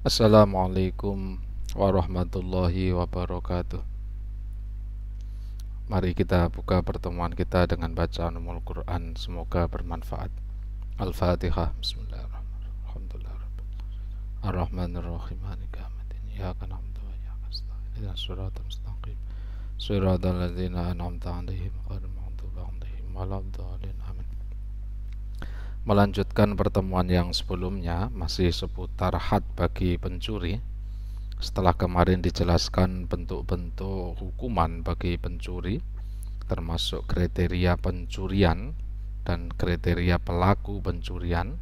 Assalamualaikum warahmatullahi wabarakatuh. Mari kita buka pertemuan kita dengan bacaan Ummul Quran. Semoga bermanfaat. Al-Fatihah. Bismillahirrahmanirrahim. Alhamdulillahirabbil Ar-Rahmanirrahim. Maliki yaumiddin. Iyyaka na'budu wa iyyaka nasta'in. Ihdinas siratal mustaqim. Shiratal ladzina an'amta 'alaihim ghairil maghdubi 'alaihim waladdallin. Amin. Melanjutkan pertemuan yang sebelumnya, masih seputar had bagi pencuri. Setelah kemarin dijelaskan bentuk-bentuk hukuman bagi pencuri, termasuk kriteria pencurian dan kriteria pelaku pencurian,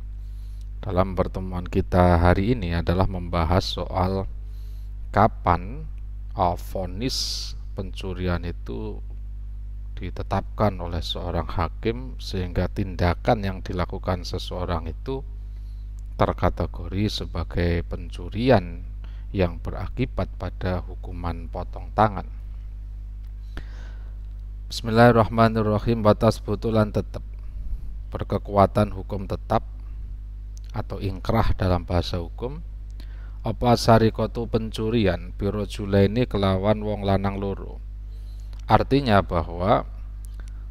dalam pertemuan kita hari ini adalah membahas soal kapan vonis pencurian itu ditetapkan oleh seorang hakim sehingga tindakan yang dilakukan seseorang itu terkategori sebagai pencurian yang berakibat pada hukuman potong tangan. Bismillahirrahmanirrahim. Batas butulan tetap, berkekuatan hukum tetap atau ingkrah dalam bahasa hukum. Apa sarikotu pencurian birojulaini kelawan wong lanang loro. Artinya bahwa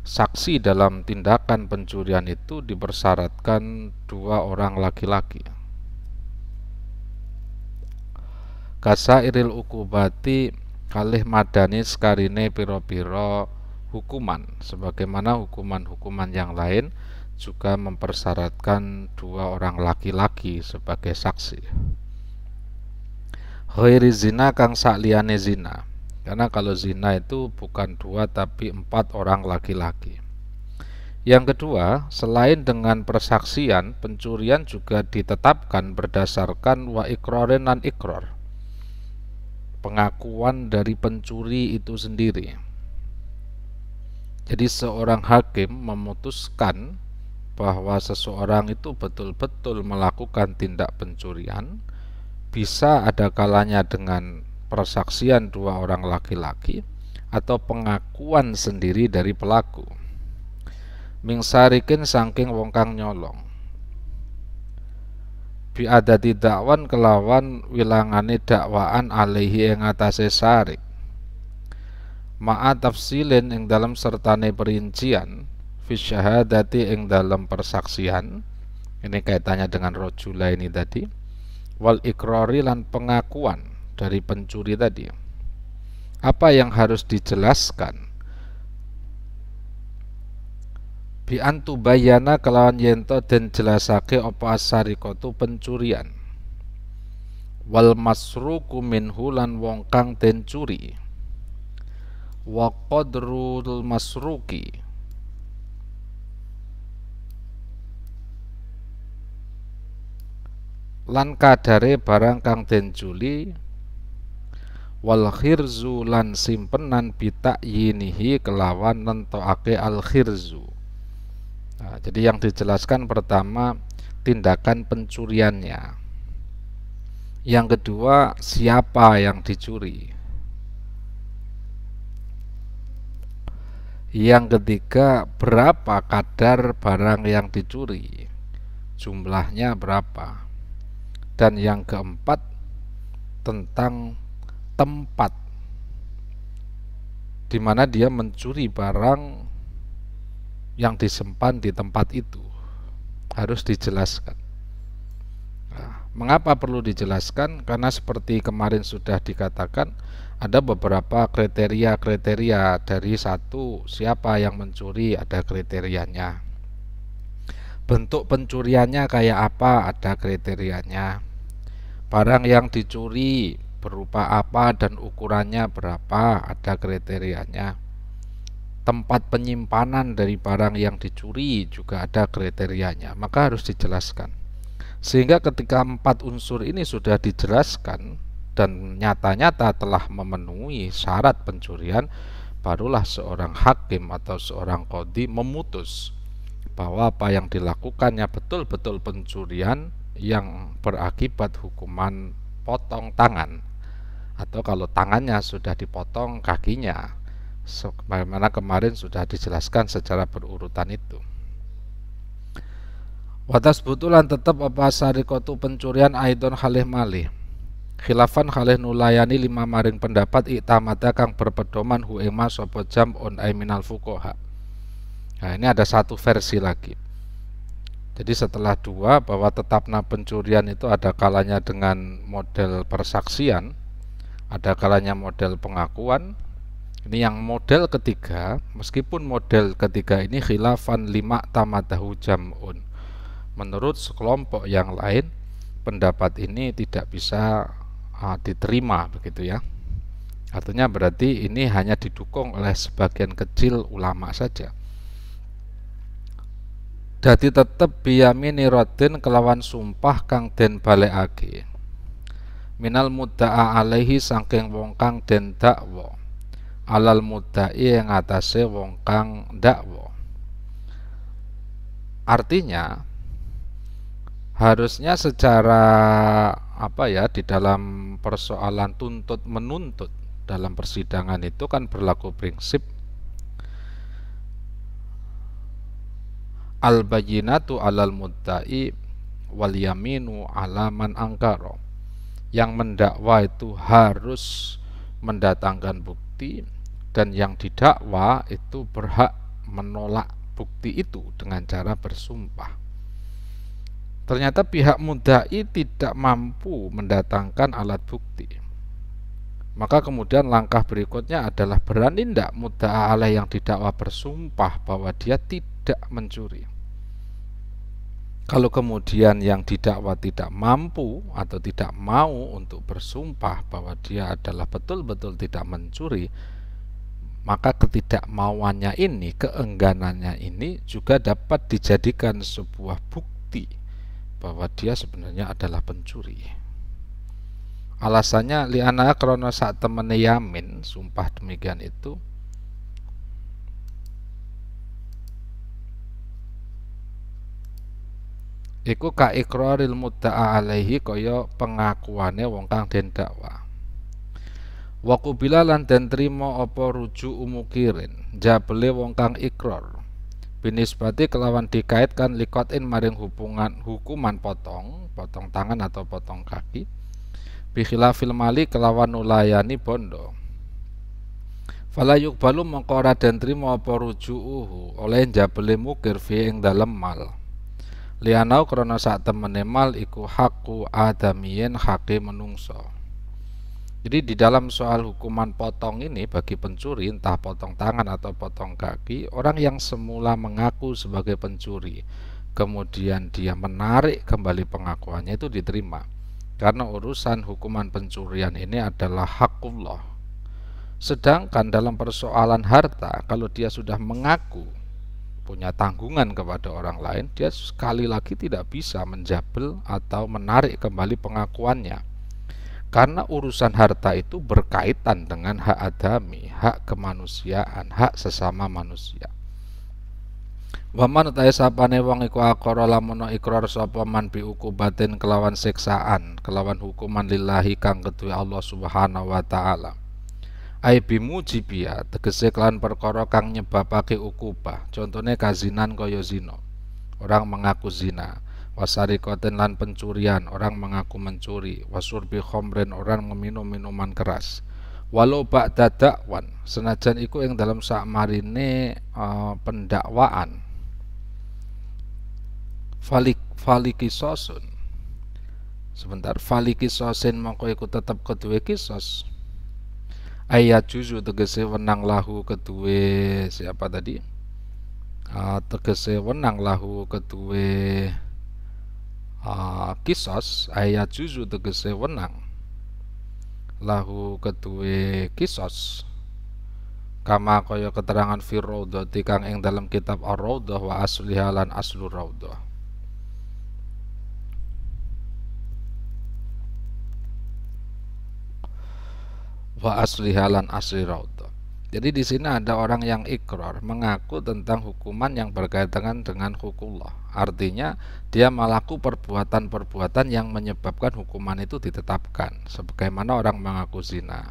saksi dalam tindakan pencurian itu dipersyaratkan dua orang laki-laki. Kasairil ukubati kalih madani sekarine piro-piro hukuman, sebagaimana hukuman-hukuman yang lain juga mempersyaratkan dua orang laki-laki sebagai saksi. Ghairi zina kang sakliyane zina, karena kalau zina itu bukan dua tapi 4 orang laki-laki. Yang kedua, selain dengan persaksian, pencurian juga ditetapkan berdasarkan wa iqrarin lan iqrar, pengakuan dari pencuri itu sendiri. Jadi seorang hakim memutuskan bahwa seseorang itu betul-betul melakukan tindak pencurian, bisa ada kalanya dengan persaksian dua orang laki-laki atau pengakuan sendiri dari pelaku. Mingsarikin saking wong kang nyolong, biadati dakwan kelawan wilangane dakwaan alaihi ing atase sarik, ma'a tafsilin ing dalam sertane perincian, fi syahadati ing dalam persaksian. Ini kaitannya dengan rojula ini tadi. Wal ikrari lan pengakuan dari pencuri tadi. Apa yang harus dijelaskan? Bi antu bayana kelawan yento dan jelasake apa asarikotu pencurian. Wal masruku minhu lan wong kang den curi. Wa qadrul masruki lan kadare barang kang den culi. Wal khirzu lan simpenan bitakyinihi kelawan nentokake al khirzu. Nah, jadi yang dijelaskan pertama tindakan pencuriannya. Yang kedua siapa yang dicuri. Yang ketiga berapa kadar barang yang dicuri, jumlahnya berapa. Dan yang keempat tentang tempat di mana dia mencuri barang yang disimpan di tempat itu, harus dijelaskan. Nah, mengapa perlu dijelaskan? Karena seperti kemarin sudah dikatakan, ada beberapa kriteria-kriteria dari satu, siapa yang mencuri ada kriterianya. Bentuk pencuriannya kayak apa ada kriterianya. Barang yang dicuri berupa apa dan ukurannya berapa ada kriterianya. Tempat penyimpanan dari barang yang dicuri juga ada kriterianya, maka harus dijelaskan. Sehingga ketika 4 unsur ini sudah dijelaskan dan nyata-nyata telah memenuhi syarat pencurian, barulah seorang hakim atau seorang qadhi memutus bahwa apa yang dilakukannya betul-betul pencurian yang berakibat hukuman potong tangan, atau kalau tangannya sudah dipotong kakinya, sebagaimana kemarin sudah dijelaskan secara berurutan itu. Watas butulan tetap apa sarikotu pencurian aidon halih malih, khilafan khalih nulayani lima maring pendapat iktamada kang berpedoman hu ing ma sapa jam'un ay minal fuqaha. Nah, ini ada satu versi lagi. Jadi setelah dua, bahwa tetapna pencurian itu ada kalanya dengan model persaksian, ada kalanya model pengakuan. Ini yang model ketiga, meskipun model ketiga ini khilafan lima tamadahu jam'un. Menurut sekelompok yang lain, pendapat ini tidak bisa diterima, begitu ya. Artinya berarti ini hanya didukung oleh sebagian kecil ulama saja. Dadi tetep biyamini rodin kelawan sumpah kang den balekake minal mudda'a alaihi saking wong kang den dakwa alal mudda'i yang atase wong kang dakwa. Artinya harusnya secara di dalam persoalan tuntut menuntut dalam persidangan itu kan berlaku prinsip al-bayyinatu alal mudda'i wal yaminu ala man angkara. Yang mendakwa itu harus mendatangkan bukti, dan yang didakwa itu berhak menolak bukti itu dengan cara bersumpah. Ternyata pihak mudda'i tidak mampu mendatangkan alat bukti. Maka kemudian langkah berikutnya adalah berani tidak mudda'a alaih yang didakwa bersumpah bahwa dia tidak mencuri. Kalau kemudian yang didakwa tidak mampu atau tidak mau untuk bersumpah bahwa dia adalah betul-betul tidak mencuri, maka ketidakmauannya ini, keengganannya ini juga dapat dijadikan sebuah bukti bahwa dia sebenarnya adalah pencuri. Alasannya li'ana karena saat temene yamin, sumpah demikian itu iku ka iqraril mudda'a alaihi kaya pengakuane wong kang den dakwa. Wa qubila lan den trima apa rujuk umukirin jabele wong kang ikrar binisbati kelawan dikaitkan likotin maring hukuman potong tangan atau potong kaki bikhilafil mali kelawan nulayani bondo. Fala yuqbalu mongko ora den trima apa rujuuhu oleh jabele mukir fi ing dalem mal. Lianau krana sak temene mal iku haqqu adamiyin hake menungso. Jadi di dalam soal hukuman potong ini bagi pencuri, entah potong tangan atau potong kaki, orang yang semula mengaku sebagai pencuri kemudian dia menarik kembali pengakuannya itu diterima. Karena urusan hukuman pencurian ini adalah hakullah. Sedangkan dalam persoalan harta, kalau dia sudah mengaku punya tanggungan kepada orang lain, dia sekali lagi tidak bisa menjabel atau menarik kembali pengakuannya. Karena urusan harta itu berkaitan dengan hak adami, hak kemanusiaan, hak sesama manusia. Waman utahe sapane wong iku aqara lamun ikrar sapa man bi ukubatin kelawan siksaan, kelawan hukuman lillahi kang kedue Allah Subhanahu wa taala. Ai bimujibia tegese kelan perkara kang nyebabake ukubah. Contone kazinan kaya zina. Orang mengaku zina. Wasarikoten lan pencurian, orang mengaku mencuri. Wasurbi khomren, orang meminum minuman keras. Walau ba'da dakwan, senajan iku yang dalam sakmarine pendakwaan. Falikisosun. Sebentar, falikisosin mongko iku tetep kedue kisos. Ayat juzu tegese wenang lahu kedue siapa tadi? Tegese wenang lahu kedue kisos. Ayat juzu tegese wenang lahu kedue kisos. Kama kaya keterangan fi raudhati kang ing dalam kitab ar-raudhah wa asliha lan aslu raudhah. Wa asliha lan asli raudhah. Jadi di sini ada orang yang ikrar, mengaku tentang hukuman yang berkaitan dengan hukumullah. Artinya dia melakukan perbuatan-perbuatan yang menyebabkan hukuman itu ditetapkan. Sebagaimana orang mengaku zina,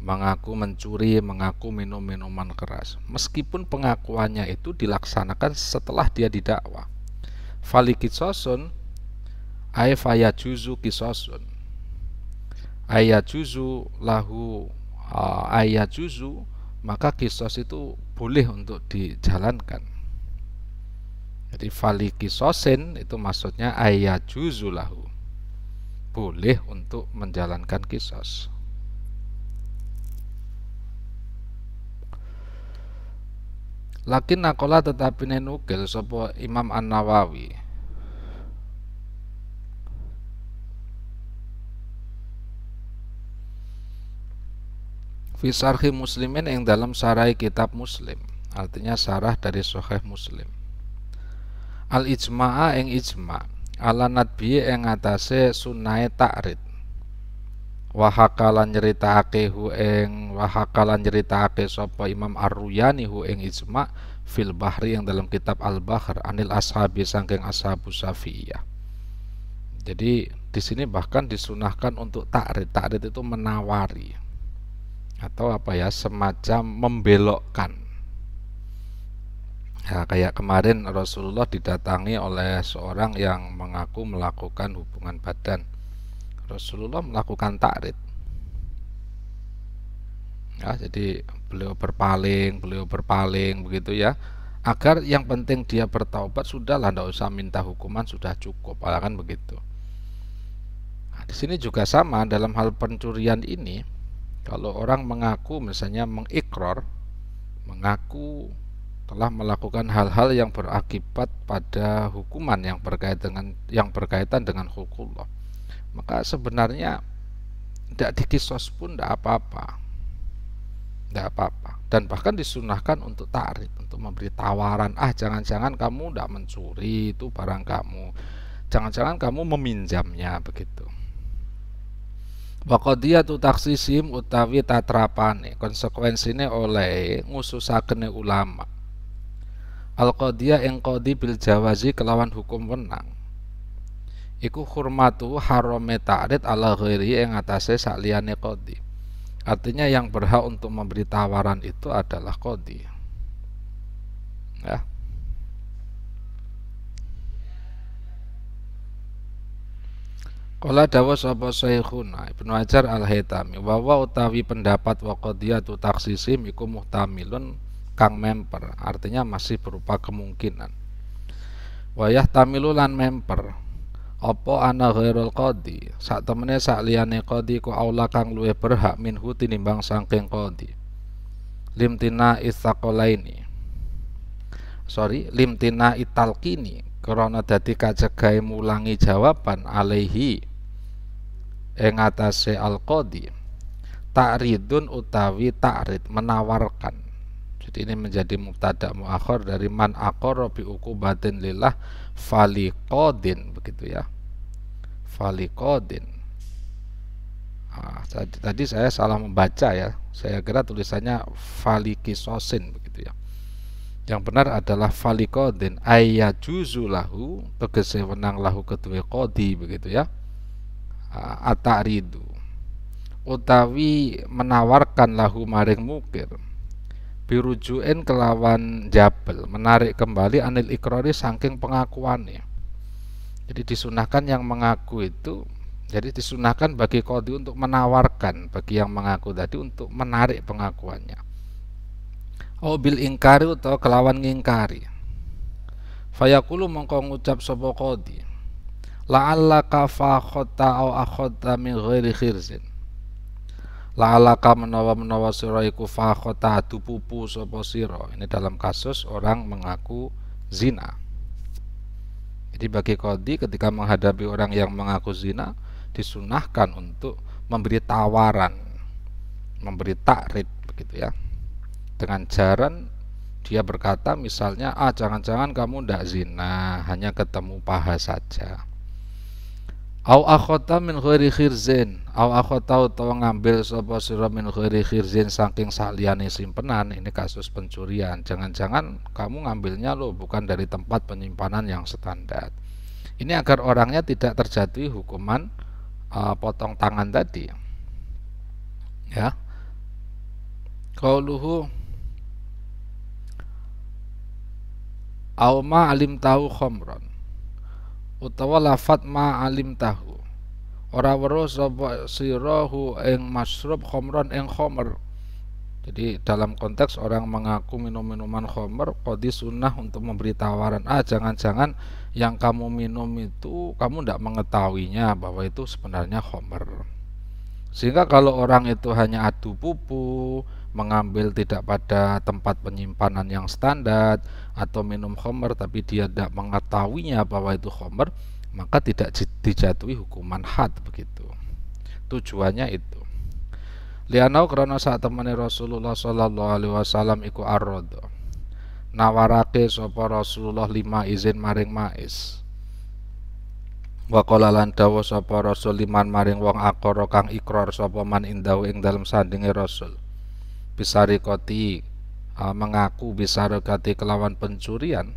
mengaku mencuri, mengaku minum minuman keras. Meskipun pengakuannya itu dilaksanakan setelah dia didakwa. Fali kisosun ay fayajuzu kisosun. ayat juzu lahu ayat juzu, maka kisos itu boleh untuk dijalankan. Jadi fali kisosin itu maksudnya ayat juzu lahu, boleh untuk menjalankan kisos. Lakin nakola tetapi nenukil sapa Imam An-Nawawi fi sarhi muslimin yang dalam sarai kitab Muslim, artinya sarah dari Sahih Muslim, al ijma'a ing ijma' ala nadbi ing atase sunnahe ta'rid, wahakalan nyeritakake hu ing wahakalan nyeritakake sapa Imam Ar-Ruyani hu ing ijma' fil bahri yang dalam kitab Al-Bahr anil ashabi saking ashabus Syafi'iyah. Jadi di sini bahkan disunahkan untuk ta'rid. Ta'rid itu menawari atau apa ya, semacam membelokkan. Ya, kayak kemarin Rasulullah didatangi oleh seorang yang mengaku melakukan hubungan badan. Rasulullah melakukan ta'rid. Ya, jadi beliau berpaling begitu ya. Agar yang penting dia bertaubat, sudahlah, tidak usah minta hukuman, sudah cukup, kan begitu. Nah, di sini juga sama dalam hal pencurian ini. Kalau orang mengaku misalnya mengikrar, mengaku telah melakukan hal-hal yang berakibat pada hukuman yang berkaitan dengan hukumullah, maka sebenarnya tidak dikisos pun tidak apa-apa. Dan bahkan disunahkan untuk ta'rid, untuk memberi tawaran, jangan-jangan kamu tidak mencuri itu barang kamu, jangan-jangan kamu meminjamnya, begitu. Waqadiyatu taksisim utawi tatrapane konsekuensine oleh ngususakene ulama al-qadiyah ing qadi bil jawazi kelawan hukum wenang iku hurmatu harame ta'rid ala ghairi ing atase sakliyane qadi. Artinya yang berhak untuk memberi tawaran itu adalah qadi. Ya. Qala dawa sapa Syekhuna Ibnu Hajar Al-Haytami wa utawi pendapat wa qadiyatu taksisim iku muhtamilun kang memper, artinya masih berupa kemungkinan. Wa yahtamilu lan memper apa ana ghairul qadi, sak temene sak liyane qadi ku aula kang luwih berhak minhu tinimbang saking qadi. Limtina italqini krana dadi kacegahe mulangi jawaban alaihi ing atase al-qadi ta'ridun utawi ta'rid menawarkan. Jadi ini menjadi mubtada muakhir dari man aqarra bi uqubatin lillah faliqadin, begitu ya, faliqadin. Tadi saya salah membaca ya, saya kira tulisannya faliqisosin, begitu ya. Yang benar adalah faliqadin ayyajuzu lahu, tegese wenang lahu kedue qadi, begitu ya. At-ta'ridu utawi menawarkan lahu maring mukir birujuin kelawan jabel, menarik kembali anil ikrari saking pengakuannya. Jadi disunahkan yang mengaku itu, jadi disunahkan bagi qadi untuk menawarkan bagi yang mengaku tadi untuk menarik pengakuannya. Bil ingkari atau kelawan ngingkari. Fayaqulu mongko ngucap sapa qadi la'allaka fa khotta au akhadta min ghairi khirzin. La'allaka menawa sira iku fa khotta dupupu sapa sira. Ini dalam kasus orang mengaku zina. Jadi bagi qadi ketika menghadapi orang yang mengaku zina, disunahkan untuk memberi tawaran, memberi ta'rid, begitu ya. Dengan jaran dia berkata misalnya, jangan-jangan kamu tidak zina, hanya ketemu paha saja. Au akhota min ghairi khirzin, au akhota utawa ngambil sapa sira min ghairi khirzin saking saliyane simpenan. Ini kasus pencurian, jangan-jangan kamu ngambilnya loh bukan dari tempat penyimpanan yang standar. Ini agar orangnya tidak terjadi hukuman potong tangan tadi. Ya. Qauluhu au ma alim tahu khamran, utawa lafat ma alim tahu, ora weruh sapa sira hu ing masrub khamron ing khamr. Jadi dalam konteks orang mengaku minum minuman khamr qadi sunnah untuk memberi tawaran, jangan-jangan yang kamu minum itu kamu tidak mengetahuinya bahwa itu sebenarnya khamr. Sehingga kalau orang itu hanya adu pupu, mengambil tidak pada tempat penyimpanan yang standar, atau minum khamr tapi dia tidak mengetahuinya bahwa itu khamr, maka tidak dijatuhi hukuman had begitu. Tujuannya itu. Lianau karena saat temani Rasulullah sallallahu alaihi wasallam iku arrodo. Nawarake sapa Rasulullah 5 izin maring mais. Wa qala lan dawuh sapa Rasul liman maring wong akara kang ikrar sapa man indahu ing dalem sandinge Rasul. Bisarikoti mengaku bisarikati kelawan pencurian.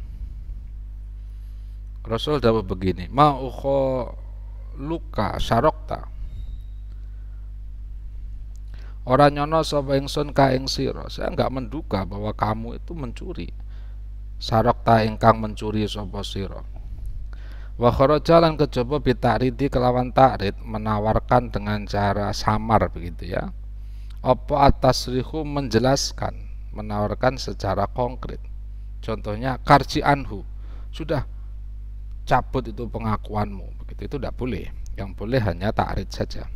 Rasul dawuh begini, ma ukho luka syarokta. Ora nyono sapa ingsun ka ing sira, saya enggak menduga bahwa kamu itu mencuri. Sarokta ingkang mencuri sapa sira. Wa kharaja lan kejaba bitaridi kelawan takrid, menawarkan dengan cara samar begitu ya. Apa atasrihu menjelaskan, menawarkan secara konkret. Contohnya karji anhu, sudah cabut itu pengakuanmu, begitu itu tidak boleh. Yang boleh hanya takrid saja.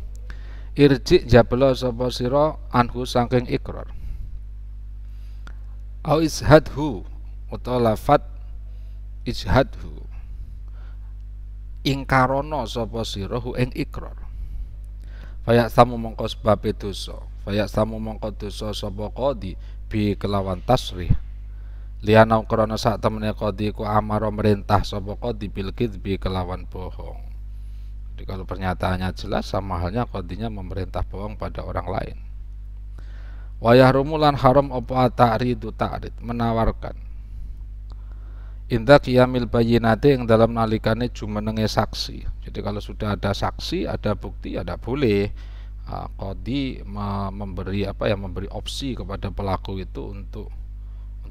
Irji jabla sapa sira anhu saking ikrar. Au ishadhu utawa lafat ishadhu. Ingkarono sapa sira hu ing ikrar. Faya samu mongko sebab dosa. Faya samu mongko dosa sapa qadi bi kelawan tasrih. Liyana krana sak temene qadi ku amara merintah sapa qadi bil kadzbi kelawan bohong. Jadi kalau pernyataannya jelas sama halnya qadinya memerintah bohong pada orang lain. Wa yahrumu lan haram apa ta'ridu ta'rid menawarkan. Inda qiyamil bayyinati yang dalam nalikane jumenenge saksi. Jadi kalau sudah ada saksi, ada bukti, ada boleh qadi memberi memberi opsi kepada pelaku itu untuk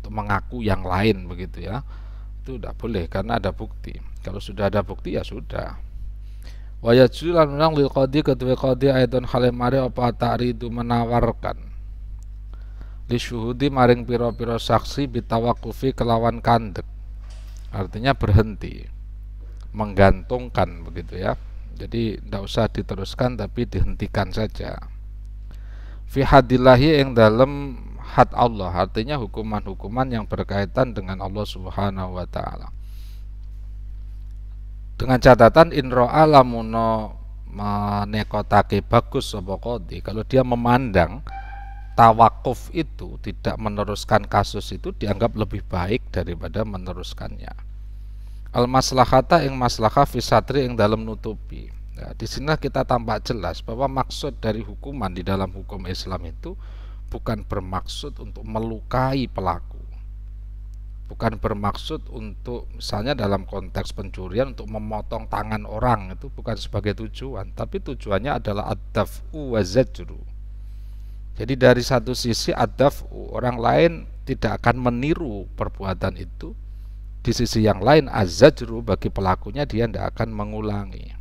mengaku yang lain begitu ya. Itu tidak boleh karena ada bukti. Kalau sudah ada bukti ya sudah. Wa yajulan nang lil qadi kedua qadi aidon halemare apa ta'ridu menawarkan li syuhudi maring pira-pira saksi bitawakufi kelawan kandek, artinya berhenti, menggantungkan begitu ya. Jadi tidak usah diteruskan tapi dihentikan saja. Fi hadillahi yang dalam had Allah, artinya hukuman-hukuman yang berkaitan dengan Allah Subhanahu wa taala. Dengan catatan inro alamuno menekotake bagus sapa qadi, kalau dia memandang tawakuf itu tidak meneruskan kasus itu dianggap lebih baik daripada meneruskannya. Al maslahata ing maslahah fi satri ing dalam nutupi. Nah, di sini kita tampak jelas bahwa maksud dari hukuman di dalam hukum Islam itu bukan bermaksud untuk melukai pelaku. Bukan bermaksud untuk misalnya dalam konteks pencurian untuk memotong tangan orang, itu bukan sebagai tujuan, tapi tujuannya adalah ad-daf'u wa zajru. Jadi dari satu sisi ad-daf'u, orang lain tidak akan meniru perbuatan itu. Di sisi yang lain az-zajru, bagi pelakunya dia tidak akan mengulangi.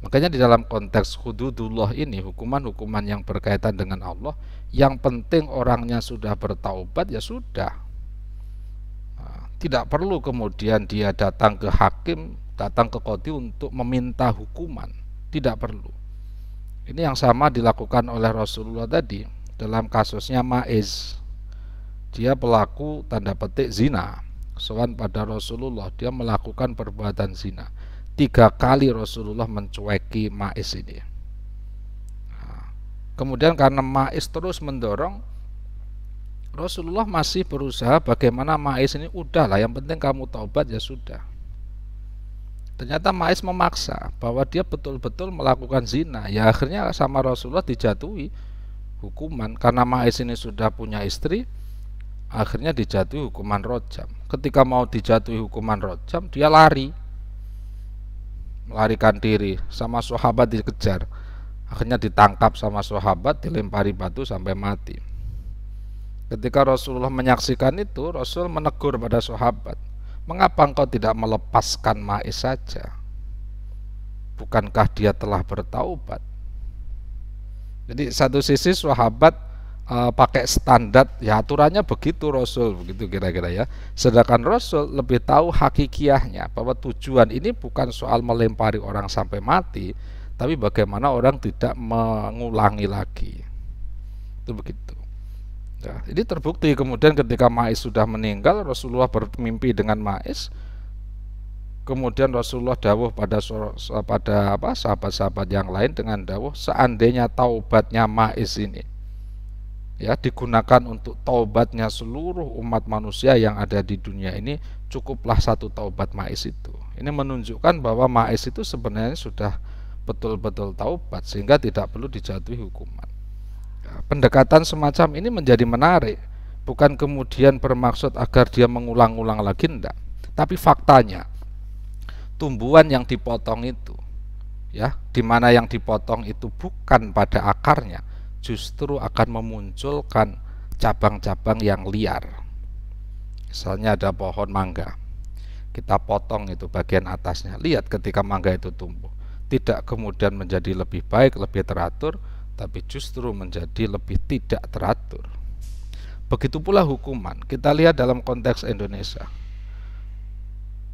Makanya di dalam konteks hududullah ini, hukuman-hukuman yang berkaitan dengan Allah, yang penting orangnya sudah bertaubat ya sudah. Tidak perlu kemudian dia datang ke hakim, datang ke qadi untuk meminta hukuman. Tidak perlu. Ini yang sama dilakukan oleh Rasulullah tadi dalam kasusnya Ma'iz. Dia pelaku tanda petik zina. Sowan pada Rasulullah, dia melakukan perbuatan zina. 3 kali Rasulullah mencueki Ma'iz ini. Kemudian karena Ma'iz terus mendorong, Rasulullah masih berusaha bagaimana Ma'iz ini udahlah, yang penting kamu taubat ya sudah. Ternyata Ma'iz memaksa bahwa dia betul-betul melakukan zina. Ya akhirnya sama Rasulullah dijatuhi hukuman. Karena Ma'iz ini sudah punya istri, akhirnya dijatuhi hukuman rojam. Ketika mau dijatuhi hukuman rojam, dia lari, melarikan diri, sama sahabat dikejar. Akhirnya ditangkap sama sahabat, dilempari batu sampai mati. Ketika Rasulullah menyaksikan itu, Rasul menegur pada sahabat, mengapa engkau tidak melepaskan Ma'iz saja? bukankah dia telah bertaubat? Jadi satu sisi sahabat pakai standar, ya aturannya begitu Rasul, begitu kira-kira ya. Sedangkan Rasul lebih tahu hakikiahnya, bahwa tujuan ini bukan soal melempari orang sampai mati, tapi bagaimana orang tidak mengulangi lagi. Itu begitu. Ya, ini terbukti kemudian ketika Ma'is sudah meninggal, Rasulullah bermimpi dengan Ma'is. Kemudian Rasulullah dawuh pada sahabat-sahabat yang lain dengan dawuh, seandainya taubatnya Ma'is ini ya digunakan untuk taubatnya seluruh umat manusia yang ada di dunia ini, cukuplah satu taubat Ma'is itu. Ini menunjukkan bahwa Ma'is itu sebenarnya sudah betul-betul taubat sehingga tidak perlu dijatuhi hukuman. Ya, pendekatan semacam ini menjadi menarik, bukan kemudian bermaksud agar dia mengulang-ulang lagi, enggak, tapi faktanya tumbuhan yang dipotong itu, ya, di mana yang dipotong itu bukan pada akarnya, justru akan memunculkan cabang-cabang yang liar. Misalnya ada pohon mangga, kita potong itu bagian atasnya, lihat ketika mangga itu tumbuh, tidak kemudian menjadi lebih baik, lebih teratur, tapi justru menjadi lebih tidak teratur. Begitu pula hukuman, kita lihat dalam konteks Indonesia.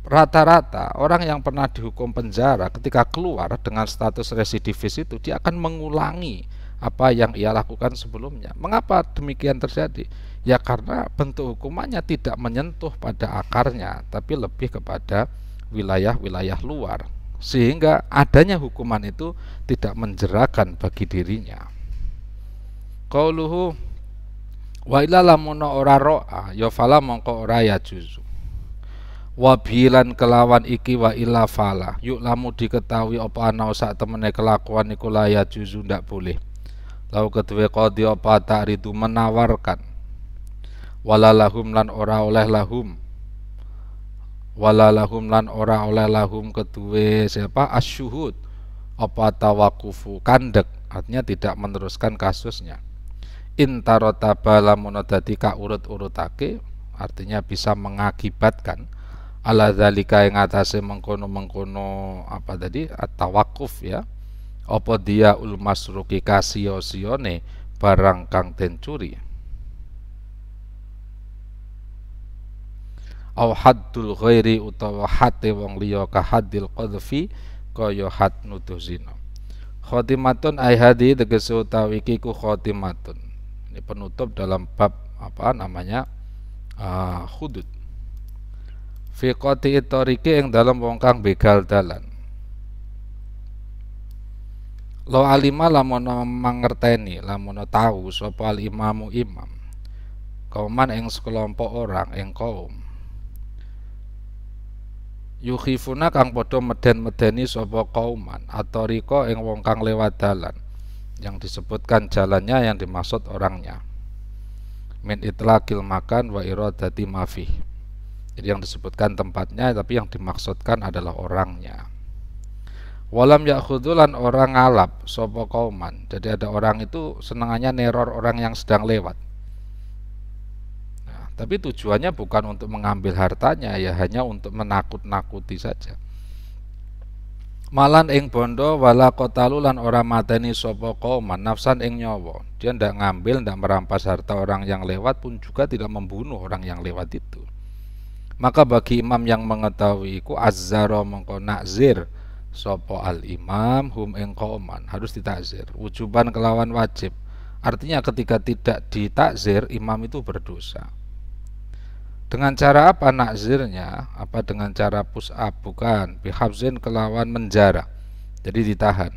Rata-rata orang yang pernah dihukum penjara ketika keluar dengan status residivis itu, dia akan mengulangi apa yang ia lakukan sebelumnya. Mengapa demikian terjadi? Ya karena bentuk hukumannya tidak menyentuh pada akarnya, tapi lebih kepada wilayah-wilayah luar, sehingga adanya hukuman itu tidak menjerakan bagi dirinya. Qauluhu wa illa lamun ora ro'a ya fala mongko ora ya juzu. Wabilan kelawan iki wa illa fala yuk lamu diketahui apa ana sak temene kelakuan iku laya juzu ndak boleh. Lau kedue qadi apa ta'ridu menawarkan walalahum lan ora oleh lahum, walalahum lan ora oleh lahum kedue siapa asyuhud apa tawakufu kandek, artinya tidak meneruskan kasusnya. Intarotaba lamun dadi ka urut-urutake, artinya bisa mengakibatkan ala zalika yang atase mengkono-mengkono apa tadi at-tawakuf ya, apa dia ul masruki kasio-sione barang kang den curi, au haddul ghairi utawa hate wong liya ka haddil qadfi kaya had nuduh zina. Khotimatun ai hadi tegese utawi iki ku khotimatun, ini penutup dalam bab apa namanya hudud. Fi qati itoriki yang dalam wong kang begal dalan. Lo alima lamun mangerteni, lamun tahu sapa al imamu imam kauman ing sekelompok orang ing kaum yukhifuna kang padha meden-medeni sapa kauman atoriko ing wong kang lewat dalan, yang disebutkan jalannya yang dimaksud orangnya, min itlaqil makan wa iradati mafih. Jadi yang disebutkan tempatnya, tapi yang dimaksudkan adalah orangnya. Walam yakhudulan orang ngalap sopo kauman. Jadi ada orang itu senangannya neror orang yang sedang lewat. Nah, tapi tujuannya bukan untuk mengambil hartanya, ya hanya untuk menakut-nakuti saja. Malan ing bondo wala kotalulan orang mateni sopo kauman nafsan ing nyawa. Dia tidak ngambil, tidak merampas harta orang yang lewat, pun juga tidak membunuh orang yang lewat itu. Maka bagi imam yang mengetahui iku azzara mengko nakzir sopo al imam hum ing qauman, harus ditakzir wujuban kelawan wajib. Artinya ketika tidak ditakzir imam itu berdosa. Dengan cara apa nakzirnya? Apa dengan cara push up? Bukan, bihabzin kelawan menjara. Jadi ditahan.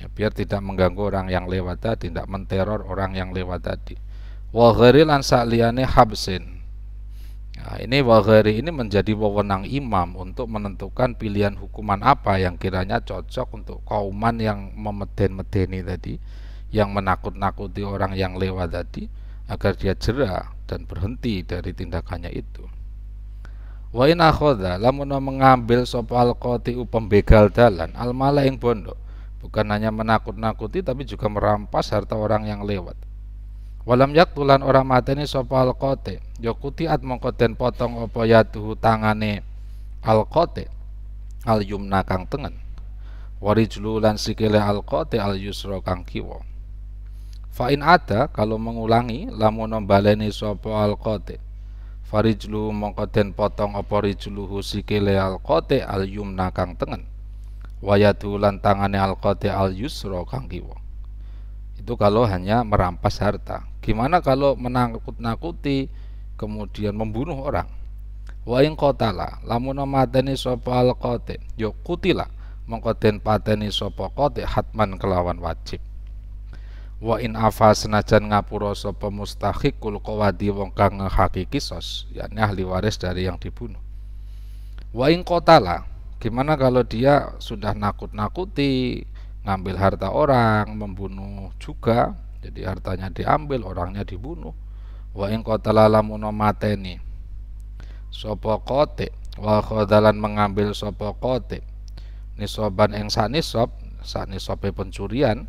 Ya, biar tidak mengganggu orang yang lewat tadi, tidak menteror orang yang lewat tadi. Wa ghairi lan sa'liyane habsin. Nah, ini waghari ini menjadi wewenang imam untuk menentukan pilihan hukuman apa yang kiranya cocok untuk kauman yang memeden-medeni tadi, yang menakut-nakuti orang yang lewat tadi, agar dia jera dan berhenti dari tindakannya itu. Wa in akhadha lamun mengambil sapa alqati pembegal dalan almala ing bondo, bukan hanya menakut-nakuti tapi juga merampas harta orang yang lewat. Walam yaktulan orang mateni sapa alqati yakutiat mongko den potong apa yaduhu tangane alqati al yumna kang tengen. warijlu lan sikile alqati al yusra kang kiwa. Fa in ada, kalau mengulangi lamun baleni sapa alqati, farijlu mongko den potong apa rijluhu sikile alqati al yumna kang tengen, wayadu lan tangane alqati al yusra kang kiwa. Itu kalau hanya merampas harta. Gimana kalau menakut-nakuti kemudian membunuh orang? Wa ing qatala lamun mateni sapa alqati ya kutila mongko den pateni sapa qati hatman kelawan wajib. Wa in afa senajan ngapura sapa mustahiqul qawadi wong kang ngehaki kisos, yakni ahli waris dari yang dibunuh. Wa in qatala, gimana kalau dia sudah nakut-nakuti ngambil harta orang, membunuh juga, jadi hartanya diambil, orangnya dibunuh. Wa in qatala lamun mateni sapa qati wa khadalan mengambil sapa qati nisoban ing sanisab pencurian,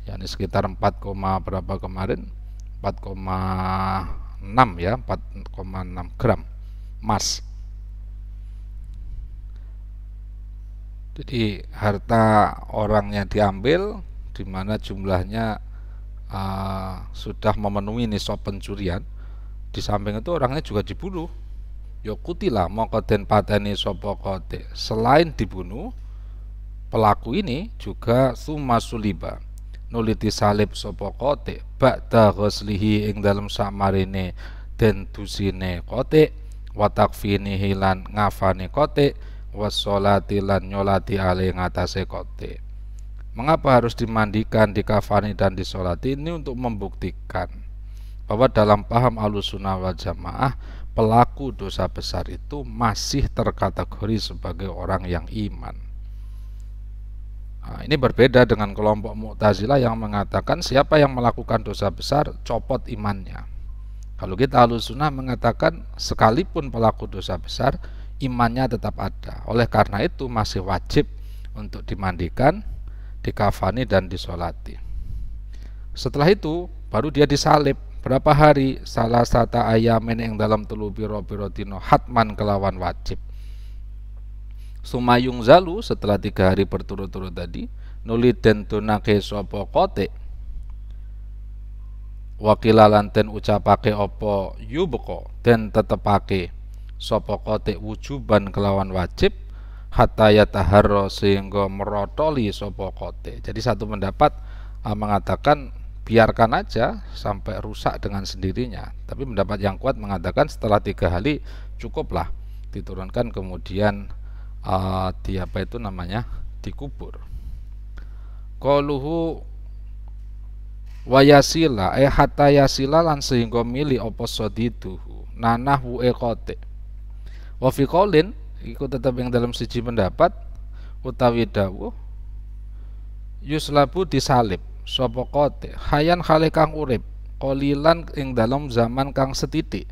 yakni sekitar 4, berapa kemarin 4,6 ya, 4,6 gram emas. Jadi harta orangnya diambil di mana jumlahnya sudah memenuhi nisab pencurian. Di samping itu orangnya juga dibunuh. Ya kutilah mongko den pateni sapa qati. Selain dibunuh, pelaku ini juga summa suliba nuli disalib sapa qati ba'da ghuslihi ing dalem samarine den dusine qati wa takfinihi lan ngafani qati wassolati lan nyolati ali ngatasé qati. Mengapa harus dimandikan, dikafani dan disolati? Ini untuk membuktikan bahwa dalam paham Ahlussunnah wal Jamaah pelaku dosa besar itu masih terkategori sebagai orang yang iman. Nah, ini berbeda dengan kelompok Mu'tazilah yang mengatakan siapa yang melakukan dosa besar copot imannya. Kalau kita Ahlussunnah mengatakan sekalipun pelaku dosa besar imannya tetap ada. Oleh karena itu masih wajib untuk dimandikan, dikafani dan disolati. Setelah itu baru dia disalib. Berapa hari? Salah satu ayamin yang dalam telu piro-piro dino hatman kelawan wajib. Sumayung zalu setelah 3 hari berturut-turut tadi nuli den donake sapa qati wakilalan den ucapake apa yubqa den tetepake sapa qati wujuban kelawan wajib hatta yataharra sehingga merotoli sapa qati. Jadi satu pendapat mengatakan biarkan aja sampai rusak dengan sendirinya, tapi pendapat yang kuat mengatakan setelah 3 hari cukuplah diturunkan kemudian dikubur. Qaluhu wayasila hatta yasila lan sehingga mili apa sadiduhu nanahwu qati. Wa fi qaulin iku tetap yang dalam siji pendapat utawi dawuh yuslabu disalib sapa qati hayan khale kang urip qalilan ing dalam zaman kang setitik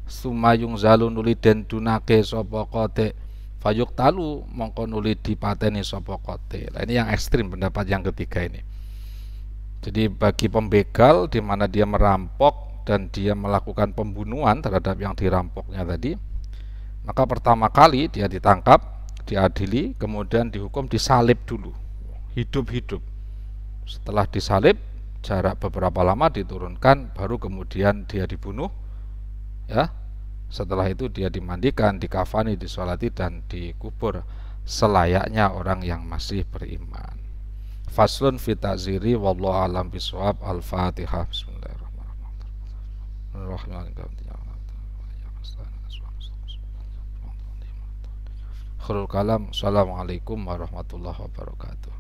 sumayung zalun nuli den dunake sapa qati fayuk talu mongko nuli dipateni sapa qati. Nah, ini yang ekstrim pendapat yang ketiga ini. Jadi bagi pembegal di mana dia merampok dan dia melakukan pembunuhan terhadap yang dirampoknya tadi, maka pertama kali dia ditangkap, diadili, kemudian dihukum disalib dulu, hidup-hidup. Setelah disalib, jarak beberapa lama diturunkan, baru kemudian dia dibunuh, ya. Setelah itu dia dimandikan, dikafani, disolati dan dikubur selayaknya orang yang masih beriman. Faslun fi ta'ziri wallahu alam bisawab. Al-Fatihah. Bismillahirrahmanirrahim. Khairul kalam. Assalamualaikum warahmatullahi wabarakatuh.